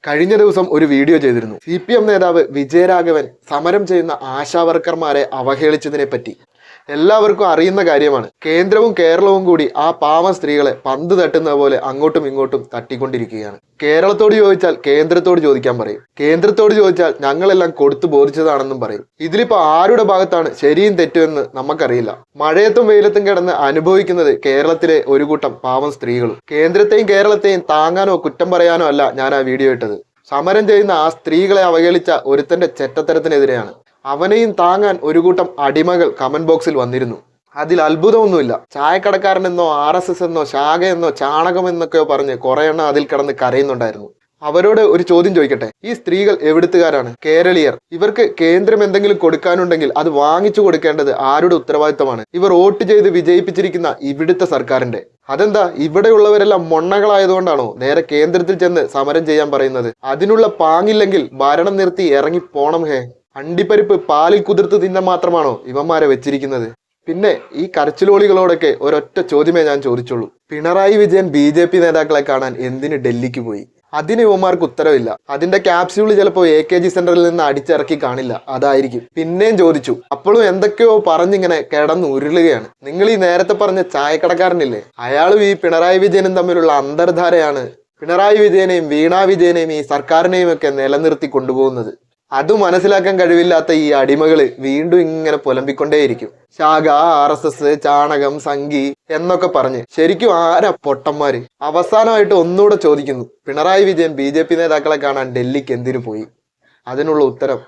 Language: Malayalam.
കഴിഞ്ഞ ദിവസം ഒരു വീഡിയോ ചെയ്തിരുന്നു. CPM നേതാവ് വിജയരാഘവൻ സമരം ചെയ്യുന്ന ആശാവർക്കർമാരെ അവഹേളിച്ചതിനെ പറ്റി. എല്ലാവർക്കും അറിയുന്ന കാര്യമാണ്. കേന്ദ്രവും കേരളവും കൂടി ആ പാവം സ്ത്രീകളെ പന്ത് തട്ടുന്ന പോലെ അങ്ങോട്ടും ഇങ്ങോട്ടും തട്ടിക്കൊണ്ടിരിക്കുകയാണ്. കേരളത്തോട് ചോദിച്ചാൽ കേന്ദ്രത്തോട് ചോദിക്കാൻ പറയും, കേന്ദ്രത്തോട് ചോദിച്ചാൽ ഞങ്ങളെല്ലാം കൊടുത്തു ബോധിച്ചതാണെന്നും പറയും. ഇതിലിപ്പോ ആരുടെ ഭാഗത്താണ് ശരിയും തെറ്റുമെന്ന് നമുക്കറിയില്ല. മഴയത്തും വെയിലത്തും കിടന്ന് അനുഭവിക്കുന്നത് കേരളത്തിലെ ഒരു കൂട്ടം പാവം സ്ത്രീകളും. കേന്ദ്രത്തെയും കേരളത്തെയും താങ്ങാനോ കുറ്റം പറയാനോ അല്ല ഞാൻ ആ വീഡിയോ ഇട്ടത്. സമരം ചെയ്യുന്ന ആ സ്ത്രീകളെ അവഹേളിച്ച ഒരുത്തന്റെ ചെറ്റത്തരത്തിനെതിരെയാണ്. അവനെയും താങ്ങാൻ ഒരു കൂട്ടം അടിമകൾ കമന്റ് ബോക്സിൽ വന്നിരുന്നു. അതിൽ അത്ഭുതമൊന്നുമില്ല. ചായക്കടക്കാരനെന്നോ RSS എന്നോ ശാഖയെന്നോ ചാണകമെന്നൊക്കെയോ പറഞ്ഞ് കുറെ എണ്ണം അതിൽ കിടന്ന് കരയുന്നുണ്ടായിരുന്നു. അവരോട് ഒരു ചോദ്യം ചോദിക്കട്ടെ, ഈ സ്ത്രീകൾ എവിടുത്തുകാരാണ്? കേരളീയർ. ഇവർക്ക് കേന്ദ്രം എന്തെങ്കിലും കൊടുക്കാനുണ്ടെങ്കിൽ അത് വാങ്ങിച്ചു കൊടുക്കേണ്ടത് ആരുടെ ഉത്തരവാദിത്തമാണ്? ഇവർ വോട്ട് ചെയ്ത് വിജയിപ്പിച്ചിരിക്കുന്ന ഇവിടുത്തെ സർക്കാരിന്റെ. അതെന്താ, ഇവിടെയുള്ളവരെല്ലാം മൊണ്ണകളായതുകൊണ്ടാണോ നേരെ കേന്ദ്രത്തിൽ ചെന്ന് സമരം ചെയ്യാൻ പറയുന്നത്? അതിനുള്ള പാങ്ങില്ലെങ്കിൽ ഭരണം നിർത്തി ഇറങ്ങി പോണം. അണ്ടിപ്പരിപ്പ് പാലിൽ കുതിർത്ത് തിന്നാൻ മാത്രമാണോ ഇവന്മാരെ വെച്ചിരിക്കുന്നത്? പിന്നെ ഈ കരച്ചിലോളികളോടൊക്കെ ഒരൊറ്റ ചോദ്യമേ ഞാൻ ചോദിച്ചുള്ളൂ. പിണറായി വിജയൻ BJP നേതാക്കളെ കാണാൻ എന്തിന് ഡൽഹിക്ക് പോയി? അതിന് ഇവന്മാർക്ക് ഉത്തരവില്ല. അതിന്റെ ക്യാപ്സ്യൂള് ചിലപ്പോൾ AKG സെന്ററിൽ നിന്ന് അടിച്ചിറക്കി കാണില്ല, അതായിരിക്കും. പിന്നെയും ചോദിച്ചു. അപ്പോഴും എന്തൊക്കെയോ പറഞ്ഞിങ്ങനെ കിടന്ന് ഉരുളുകയാണ്. നിങ്ങൾ ഈ നേരത്തെ പറഞ്ഞ ചായക്കടക്കാരനില്ലേ, അയാളും ഈ പിണറായി വിജയനും തമ്മിലുള്ള അന്തർധാരയാണ് പിണറായി വിജയനെയും വീണ വിജയനെയും ഈ സർക്കാരിനെയും ഒക്കെ നിലനിർത്തി കൊണ്ടുപോകുന്നത്. അത് മനസ്സിലാക്കാൻ കഴിവില്ലാത്ത ഈ അടിമകള് വീണ്ടും ഇങ്ങനെ പുലമ്പിക്കൊണ്ടേയിരിക്കും. ശാഖ, RSS, ചാണകം, സംഘി എന്നൊക്കെ പറഞ്ഞ്. ശരിക്കും ആരാ പൊട്ടന്മാര്? അവസാനമായിട്ട് ഒന്നുകൂടെ ചോദിക്കുന്നു, പിണറായി വിജയൻ BJP നേതാക്കളെ കാണാൻ ഡൽഹിക്ക് എന്തിനു പോയി? അതിനുള്ള ഉത്തരം